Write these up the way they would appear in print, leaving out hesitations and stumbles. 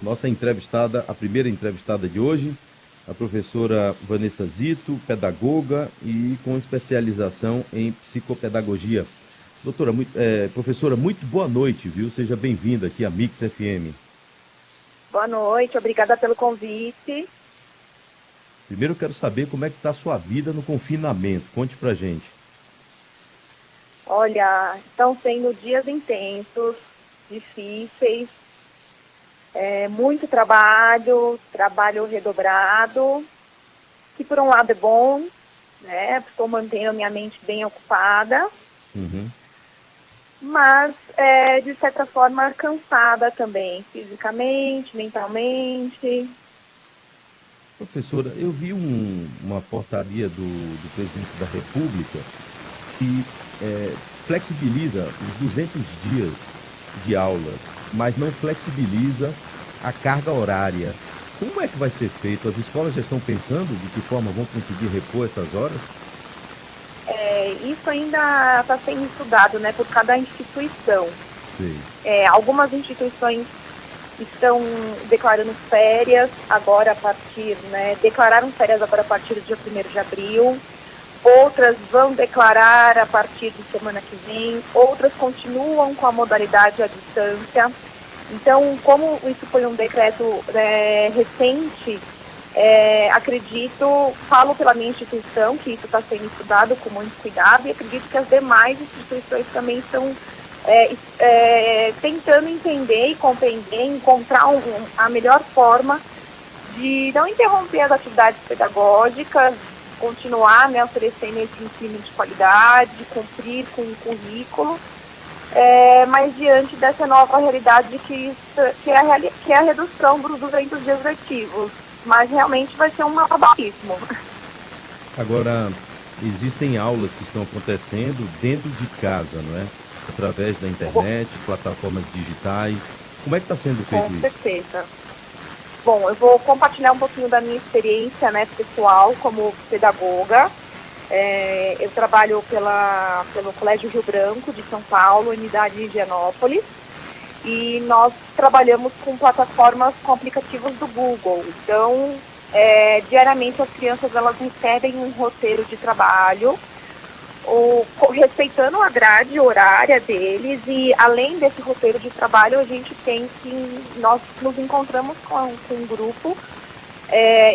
Nossa entrevistada, a primeira entrevistada de hoje, a professora Vanessa Zito, pedagoga e com especialização em psicopedagogia. Professora, muito boa noite, viu? Seja bem-vinda aqui à Mix FM. Boa noite, obrigada pelo convite. Primeiro eu quero saber como é que está a sua vida no confinamento. Conte pra gente. Olha, estão sendo dias intensos, difíceis, muito trabalho, trabalho redobrado, que por um lado é bom, né? Estou mantendo minha mente bem ocupada, Uhum. mas de certa forma cansada também, fisicamente, mentalmente. Professora, eu vi uma portaria do presidente da República que flexibiliza os 200 dias de aula, mas não flexibiliza a carga horária. Como é que vai ser feito? As escolas já estão pensando de que forma vão conseguir repor essas horas? Isso ainda está sendo estudado, né, por cada instituição. Sei. Algumas instituições estão declarando férias agora a partir, né, declararam férias agora a partir do dia 1º de abril, outras vão declarar a partir de semana que vem, outras continuam com a modalidade à distância. Então, como isso foi um decreto recente, falo pela minha instituição que isso está sendo estudado com muito cuidado e acredito que as demais instituições também estão tentando entender e compreender, encontrar a melhor forma de não interromper as atividades pedagógicas, continuar, né, oferecendo esse ensino de qualidade, cumprir com o currículo, mas diante dessa nova realidade que é a redução dos 200 dias letivos. Mas realmente vai ser um malabarismo. Agora, existem aulas que estão acontecendo dentro de casa, não é? Através da internet, plataformas digitais. Como é que está sendo Com feito isso? certeza. Bom, eu vou compartilhar um pouquinho da minha experiência, né, pessoal como pedagoga. Eu trabalho pelo Colégio Rio Branco de São Paulo, unidade de Higienópolis, e nós trabalhamos com plataformas, com aplicativos do Google. Então, diariamente as crianças elas recebem um roteiro de trabalho, respeitando a grade horária deles, e além desse roteiro de trabalho, nós nos encontramos com um grupo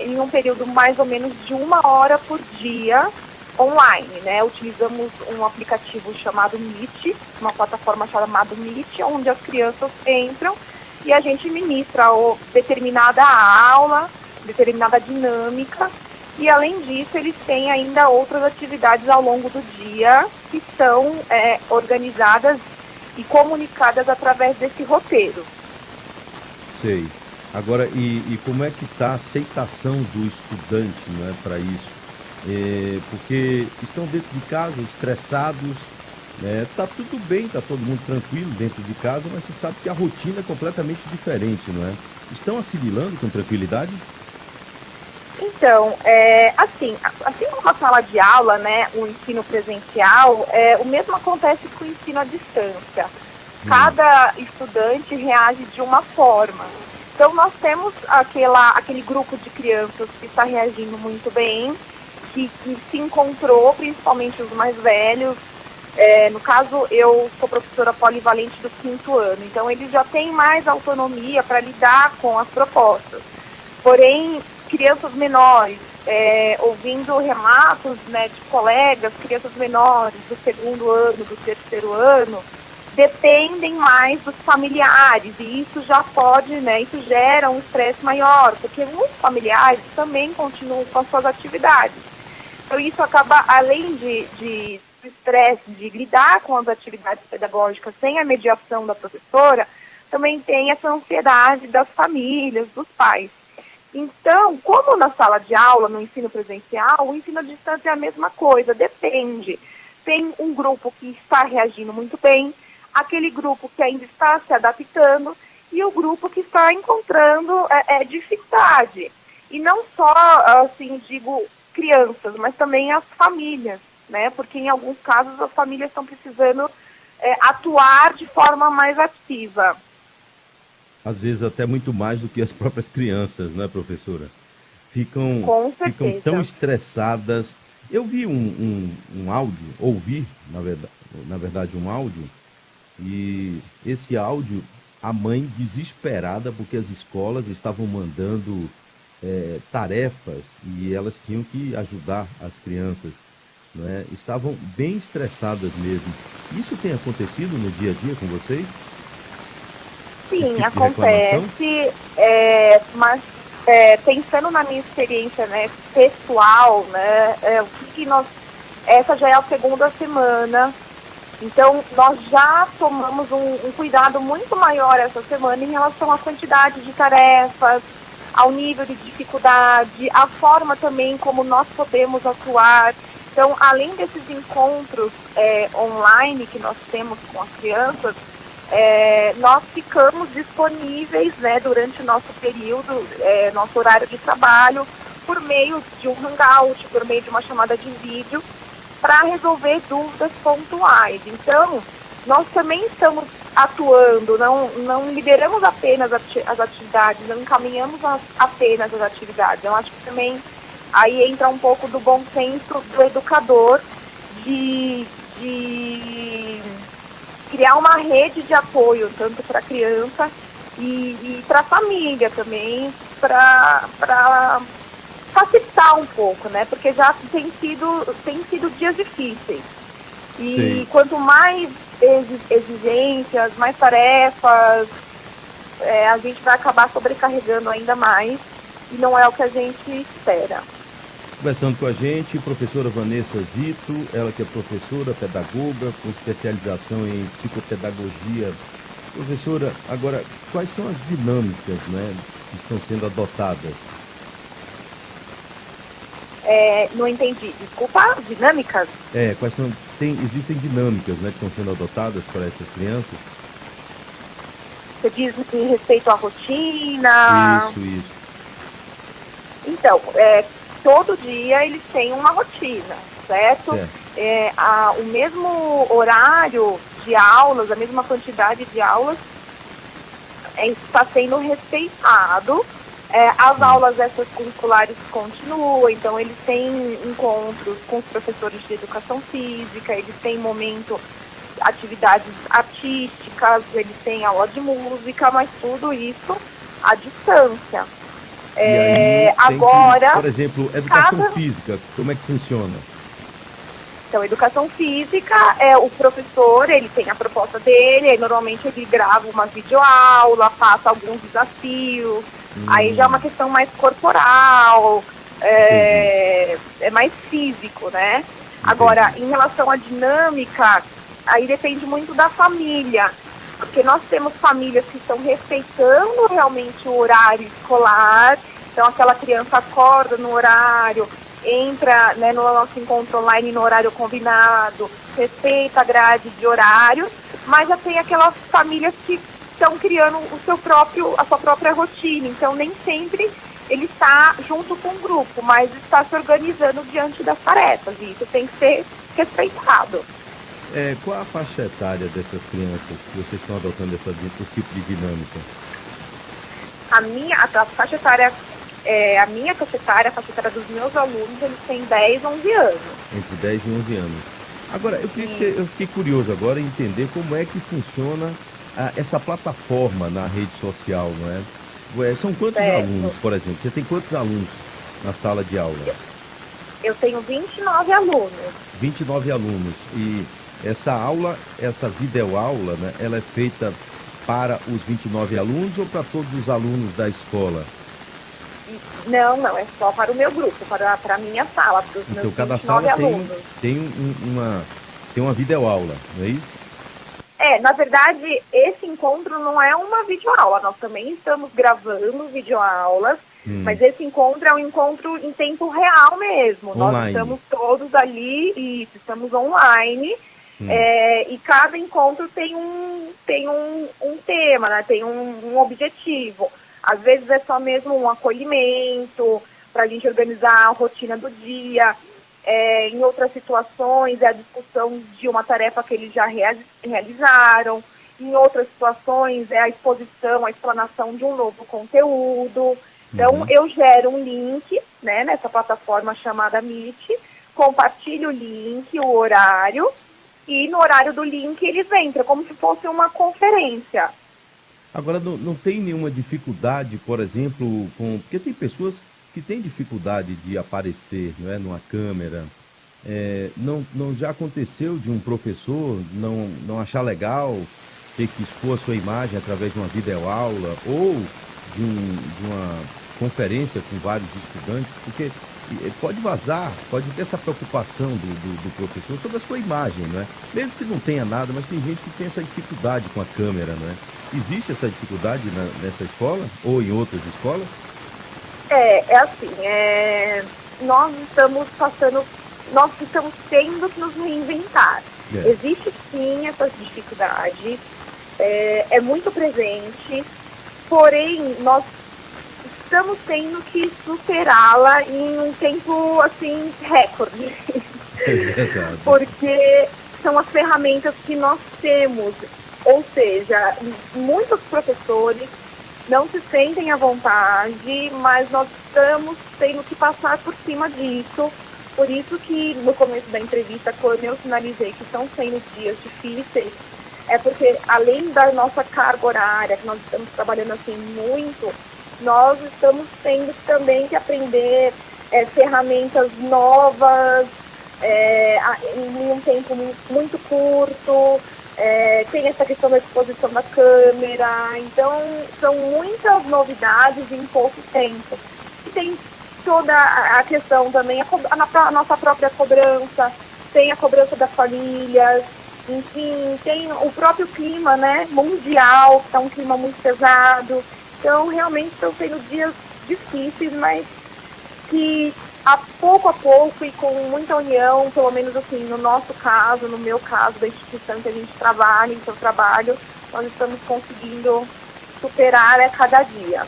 em um período mais ou menos de 1 hora por dia online, né? Utilizamos um aplicativo chamado Meet, uma plataforma chamada Meet, onde as crianças entram e a gente ministra determinada aula, determinada dinâmica, e além disso eles têm ainda outras atividades ao longo do dia que são organizadas e comunicadas através desse roteiro. Sei. Agora, e como é que está a aceitação do estudante, não é, para isso? Porque estão dentro de casa, estressados, né? Tá tudo bem, tá todo mundo tranquilo dentro de casa, mas você sabe que a rotina é completamente diferente, não é? Estão assimilando com tranquilidade? Então, assim como a sala de aula, né, o ensino presencial, o mesmo acontece com o ensino à distância. Hum. Cada estudante reage de uma forma. Então, nós temos aquele grupo de crianças que está reagindo muito bem, que se encontrou, principalmente os mais velhos. No caso, eu sou professora polivalente do 5º ano, então eles já têm mais autonomia para lidar com as propostas. Porém, crianças menores, ouvindo relatos, né, de colegas, crianças menores do 2º ano, do 3º ano, dependem mais dos familiares, e isso já pode, né, isso gera um estresse maior, porque os familiares também continuam com as suas atividades. Então isso acaba, além de estresse de lidar com as atividades pedagógicas sem a mediação da professora, também tem essa ansiedade das famílias, dos pais. Então, como na sala de aula, no ensino presencial, o ensino à distância é a mesma coisa, depende. Tem um grupo que está reagindo muito bem, aquele grupo que ainda está se adaptando e o grupo que está encontrando dificuldade. E não só, assim, digo, crianças, mas também as famílias, né? Porque em alguns casos as famílias estão precisando atuar de forma mais ativa. Às vezes até muito mais do que as próprias crianças, né, professora? Ficam, Com ficam tão certeza. estressadas. Eu vi um áudio, ouvi, na verdade, um áudio, e esse áudio, a mãe desesperada porque as escolas estavam mandando tarefas e elas tinham que ajudar as crianças, né? Estavam bem estressadas mesmo. Isso tem acontecido no dia a dia com vocês? Esse Sim, tipo de reclamação? acontece, mas pensando na minha experiência, né, pessoal, né, o que, que nós, essa já é a segunda semana, então nós já tomamos um cuidado muito maior essa semana em relação à quantidade de tarefas, ao nível de dificuldade, a forma também como nós podemos atuar. Então, além desses encontros online que nós temos com as crianças, nós ficamos disponíveis, né, durante o nosso período, nosso horário de trabalho, por meio de um hangout, por meio de uma chamada de vídeo, para resolver dúvidas pontuais. Então, nós também estamos atuando, não lideramos apenas as atividades, não encaminhamos apenas as atividades. Eu acho que também aí entra um pouco do bom senso do educador de criar uma rede de apoio, tanto para a criança e para a família também, para facilitar um pouco, né? Porque já tem sido dias difíceis. Sei. E quanto mais exigências, mais tarefas, a gente vai acabar sobrecarregando ainda mais, e não é o que a gente espera. Conversando com a gente, professora Vanessa Zito, ela que é professora, pedagoga, com especialização em psicopedagogia. Professora, agora, quais são as dinâmicas, né, que estão sendo adotadas? Não entendi. Desculpa, dinâmicas? Quais são, existem dinâmicas, né, que estão sendo adotadas para essas crianças? Você diz em respeito à rotina? Isso. Então, todo dia eles têm uma rotina, certo? Certo. O mesmo horário de aulas, a mesma quantidade de aulas está sendo respeitado. As aulas extracurriculares continuam, então eles têm encontros com os professores de educação física, eles têm atividades artísticas, eles têm aula de música, mas tudo isso à distância. E aí tem que, Agora, por exemplo, educação cada física, como é que funciona? Então, educação física, o professor, ele tem a proposta dele, aí normalmente ele grava uma videoaula, passa alguns desafios, aí já é uma questão mais corporal, Entendi, é mais físico, né? Agora, entendi. em relação à dinâmica, aí depende muito da família, porque nós temos famílias que estão respeitando realmente o horário escolar, então aquela criança acorda no horário, entra, né, no nosso encontro online no horário combinado, respeita a grade de horário, mas já tem aquelas famílias que estão criando a sua própria rotina, então nem sempre ele está junto com o grupo, mas está se organizando diante das tarefas, e isso tem que ser respeitado. Qual a faixa etária dessas crianças que vocês estão adotando esse tipo de dinâmica? A faixa etária, a faixa etária dos meus alunos, eles têm 10, 11 anos. Entre 10 e 11 anos. Agora, E, eu fiquei curioso agora em entender como é que funciona essa plataforma na rede social, não é? São quantos alunos, certo. por exemplo? Você tem quantos alunos na sala de aula? Eu tenho 29 alunos. 29 alunos. E essa aula, essa videoaula, né, ela é feita para os 29 alunos ou para todos os alunos da escola? Não, é só para o meu grupo, para a minha sala, para os meus Então, cada 29 sala alunos. tem tem uma videoaula, não é isso? Na verdade, esse encontro não é uma videoaula, nós também estamos gravando videoaulas, Hum, mas esse encontro é um encontro em tempo real mesmo. Nós online. estamos todos ali e estamos online, Hum, e cada encontro tem um tema, né? Tem um objetivo. Às vezes é só mesmo um acolhimento, para a gente organizar a rotina do dia. Em outras situações, é a discussão de uma tarefa que eles já realizaram. Em outras situações, é a exposição, a explanação de um novo conteúdo. Então, eu gero um link, né, nessa plataforma chamada Meet, compartilho o link, o horário, e no horário do link eles entram, como se fosse uma conferência. Agora, não tem nenhuma dificuldade, por exemplo, porque tem pessoas que têm dificuldade de aparecer, não é, numa câmera. Não já aconteceu de um professor não achar legal ter que expor a sua imagem através de uma videoaula ou de uma conferência com vários estudantes, porque pode vazar, pode ter essa preocupação do professor sobre a sua imagem, não é? Mesmo que não tenha nada, mas tem gente que tem essa dificuldade com a câmera, não é? Existe essa dificuldade nessa escola ou em outras escolas? É assim, nós estamos tendo que nos reinventar. É. Existe sim essa dificuldade, é muito presente, porém nós estamos tendo que superá-la em um tempo assim recorde. É verdade. Porque são as ferramentas que nós temos. Ou seja, muitos professores não se sentem à vontade, mas nós estamos tendo que passar por cima disso. Por isso que no começo da entrevista, quando eu sinalizei que estão sendo dias difíceis, é porque além da nossa carga horária, que nós estamos trabalhando assim muito, nós estamos tendo também que aprender ferramentas novas, em um tempo muito curto, tem essa questão da exposição da câmera, então são muitas novidades em pouco tempo. E tem toda a questão também, a nossa própria cobrança, tem a cobrança das famílias, enfim, tem o próprio clima, né, mundial, que está um clima muito pesado. Então, realmente estão sendo dias difíceis, mas que a pouco e com muita união, pelo menos assim, no nosso caso, no meu caso, da instituição que a gente trabalha, em seu trabalho, nós estamos conseguindo superar a cada dia.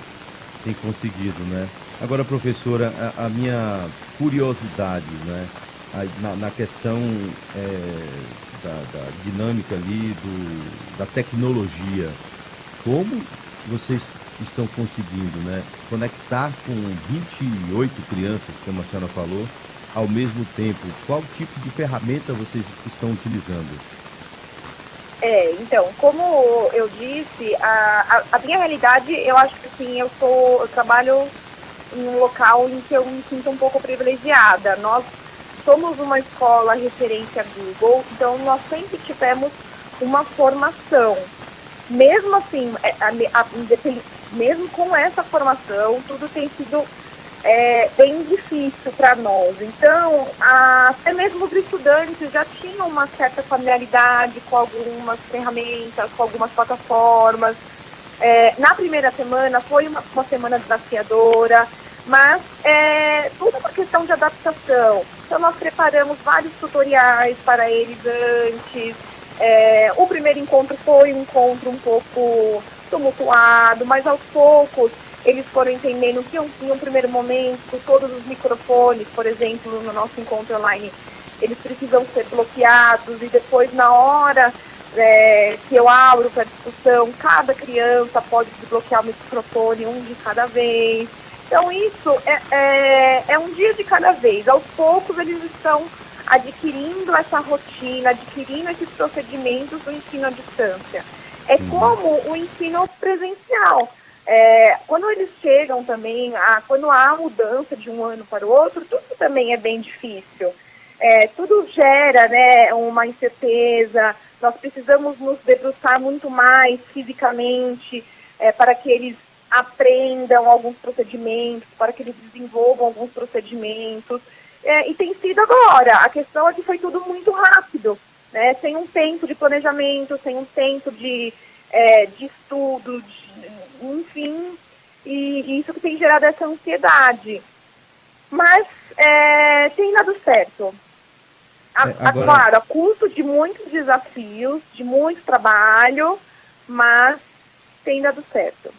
Tem conseguido, né? Agora, professora, a minha curiosidade, né? Na questão da dinâmica ali, da tecnologia, como vocês estão conseguindo, né? Conectar com 28 crianças, como a senhora falou, ao mesmo tempo? Qual tipo de ferramenta vocês estão utilizando? Então, como eu disse, a minha realidade, eu acho que assim, eu trabalho em um local em que eu me sinto um pouco privilegiada. Nós somos uma escola referência Google, então nós sempre tivemos uma formação. Mesmo assim, mesmo com essa formação, tudo tem sido bem difícil para nós. Então, até mesmo os estudantes já tinham uma certa familiaridade com algumas ferramentas, com algumas plataformas. Na primeira semana foi uma semana desafiadora, mas tudo uma questão de adaptação. Então, nós preparamos vários tutoriais para eles antes. O primeiro encontro foi um encontro um pouco tumultuado, mas aos poucos eles foram entendendo que em um primeiro momento todos os microfones, por exemplo, no nosso encontro online, eles precisam ser bloqueados e depois na hora que eu abro para discussão, cada criança pode desbloquear o microfone, um de cada vez. Então isso é um dia de cada vez. Aos poucos eles estão adquirindo essa rotina, adquirindo esses procedimentos do ensino à distância. É como o ensino presencial. Quando eles chegam também, quando há mudança de um ano para o outro, tudo também é bem difícil. Tudo gera, né, uma incerteza. Nós precisamos nos debruçar muito mais fisicamente para que eles aprendam alguns procedimentos, para que eles desenvolvam alguns procedimentos. E tem sido agora. A questão é que foi tudo muito rápido, né? Sem um tempo de planejamento, sem um tempo de estudo, enfim, e isso que tem gerado essa ansiedade. Mas tem dado certo. Claro, a custo de muitos desafios, de muito trabalho, mas tem dado certo.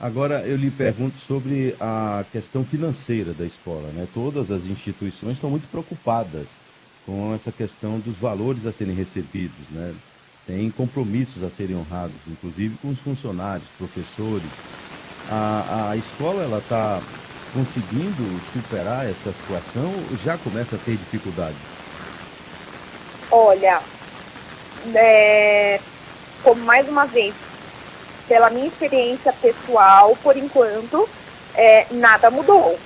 Agora eu lhe pergunto sobre a questão financeira da escola, né? Todas as instituições estão muito preocupadas com essa questão dos valores a serem recebidos, né? tem compromissos a serem honrados, inclusive com os funcionários, professores. A escola ela está conseguindo superar essa situação ou já começa a ter dificuldade? Olha, como mais uma vez, pela minha experiência pessoal, por enquanto, nada mudou.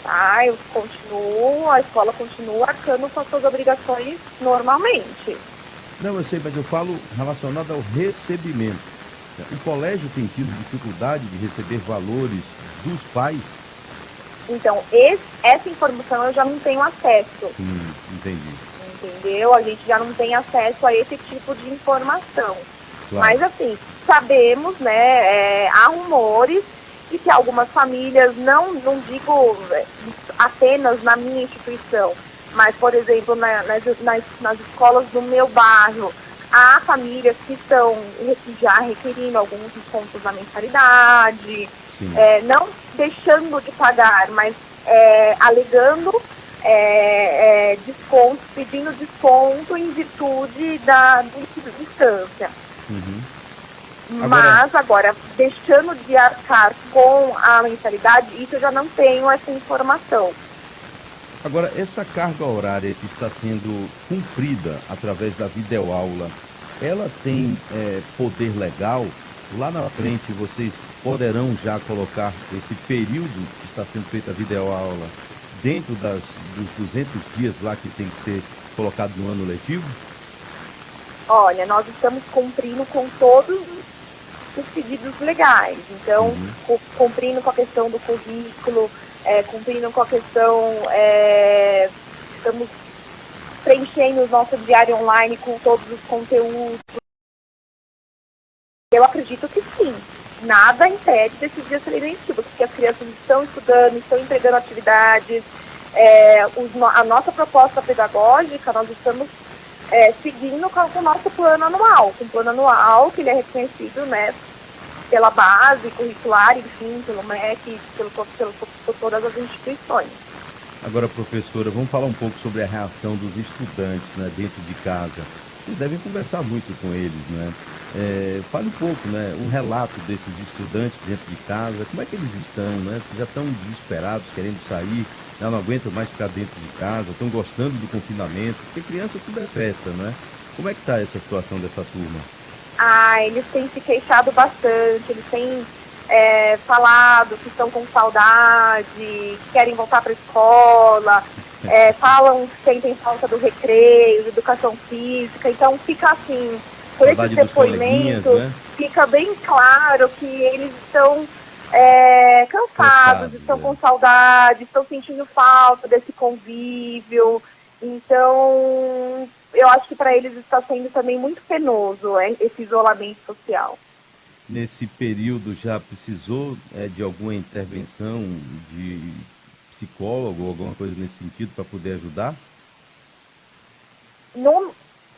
Tá? A escola continua arcando com as suas obrigações normalmente. Não, eu sei, mas eu falo relacionado ao recebimento. O colégio tem tido dificuldade de receber valores dos pais? Então, essa informação eu já não tenho acesso. Entendi. Entendeu? A gente já não tem acesso a esse tipo de informação. Claro. Mas, assim, sabemos, né, há rumores de que algumas famílias, não digo apenas na minha instituição, mas, por exemplo, nas escolas do meu bairro, há famílias que estão já requerindo alguns descontos na mensalidade, não deixando de pagar, mas alegando desconto, pedindo desconto em virtude da distância. Mas agora, deixando de arcar com a mensalidade, isso eu já não tenho essa informação. Agora, essa carga horária que está sendo cumprida através da videoaula, ela tem poder legal? Lá na frente, vocês poderão já colocar esse período que está sendo feita a videoaula dentro dos 200 dias lá que tem que ser colocado no ano letivo? Olha, nós estamos cumprindo com todos os pedidos legais. Então, cumprindo com a questão do currículo, cumprindo com a questão, estamos preenchendo o nosso diário online com todos os conteúdos. Eu acredito que sim. Nada impede desses dias serem letivos, porque as crianças estão estudando, estão entregando atividades. A nossa proposta pedagógica, nós estamos seguindo com o nosso plano anual. Com o plano anual, que ele é reconhecido, né, pela base curricular, enfim, pelo MEC, por todas as instituições. Agora, professora, vamos falar um pouco sobre a reação dos estudantes, né, dentro de casa. Vocês devem conversar muito com eles, né? Fale um pouco, né, um relato desses estudantes dentro de casa, como é que eles estão, né? Já estão desesperados, querendo sair, já não aguentam mais ficar dentro de casa, estão gostando do confinamento, porque criança tudo é festa, né? Como é que está essa situação dessa turma? Eles têm se queixado bastante, eles têm falado que estão com saudade, que querem voltar para a escola, falam que sentem falta do recreio, de educação física, então fica assim, por esses depoimentos, né? Fica bem claro que eles estão cansados, estão com saudade, estão sentindo falta desse convívio, então eu acho que para eles está sendo também muito penoso esse isolamento social. Nesse período já precisou de alguma intervenção de psicólogo ou alguma coisa nesse sentido para poder ajudar?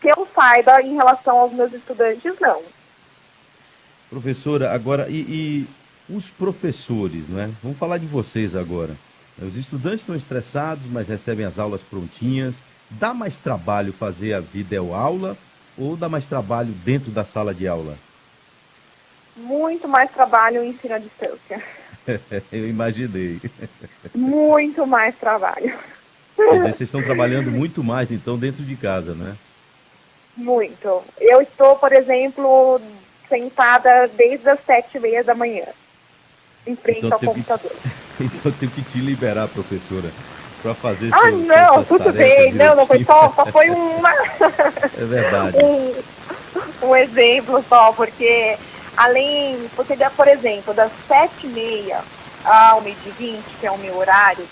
Que eu saiba em relação aos meus estudantes, não. Professora, agora, e os professores, né? Vamos falar de vocês agora. Os estudantes estão estressados, mas recebem as aulas prontinhas. Dá mais trabalho fazer a videoaula ou dá mais trabalho dentro da sala de aula? Muito mais trabalho em ensino à distância. Eu imaginei. Muito mais trabalho. Quer dizer, vocês estão trabalhando muito mais, então, dentro de casa, né? Muito. Eu estou, por exemplo, sentada desde as 7h30 da manhã, em frente ao computador. Então eu tenho que te liberar, professora, para fazer não, tudo bem. Não foi só foi uma... É verdade. um exemplo só, porque além, você dá, por exemplo, das 7h30 ao 12h20, que é o meu horário,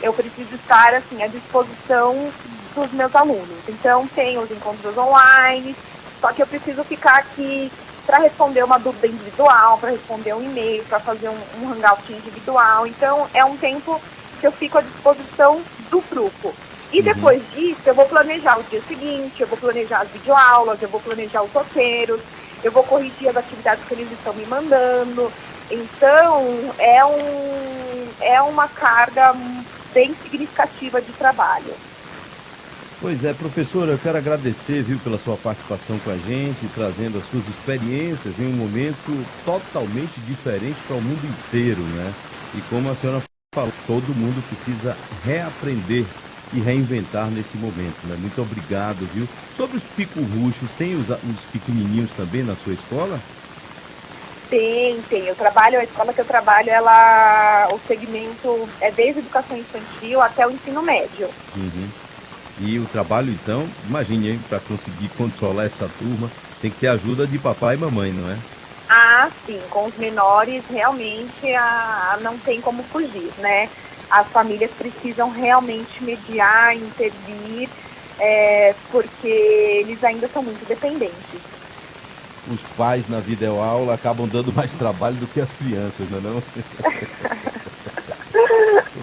eu preciso estar, assim, à disposição dos meus alunos. Então, tem os encontros online, só que eu preciso ficar aqui para responder uma dúvida individual, para responder um e-mail, para fazer um hangout individual. Então, é um tempo que eu fico à disposição do grupo. E depois disso, eu vou planejar o dia seguinte, eu vou planejar as videoaulas, eu vou planejar os roteiros, eu vou corrigir as atividades que eles estão me mandando. Então, é uma carga bem significativa de trabalho. Pois é, professora, eu quero agradecer, viu, pela sua participação com a gente, trazendo as suas experiências em um momento totalmente diferente para o mundo inteiro, né? E como a senhora falou, todo mundo precisa reaprender e reinventar nesse momento, né? Muito obrigado, viu? Sobre os picurruchos, tem os pequenininhos também na sua escola? Tem. A escola que eu trabalho, ela, o segmento é desde a educação infantil até o ensino médio. Uhum. E o trabalho, então, imagine, hein, para conseguir controlar essa turma, tem que ter ajuda de papai e mamãe, não é? Ah, sim, com os menores realmente não tem como fugir, né? As famílias precisam realmente mediar, intervir, porque eles ainda são muito dependentes. Os pais na videoaula acabam dando mais trabalho do que as crianças, não é não?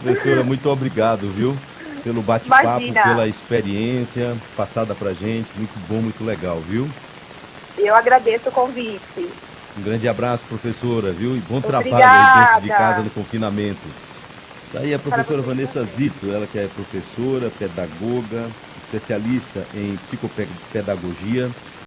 Professora, muito obrigado, viu? Pelo bate-papo, Imagina, pela experiência passada pra gente. Muito bom, muito legal, viu? eu agradeço o convite. Um grande abraço, professora, viu? E bom trabalho aí dentro de casa Obrigada. no confinamento. Daí a Para professora vocês Vanessa também. Zito, ela que é professora, pedagoga, especialista em psicopedagogia,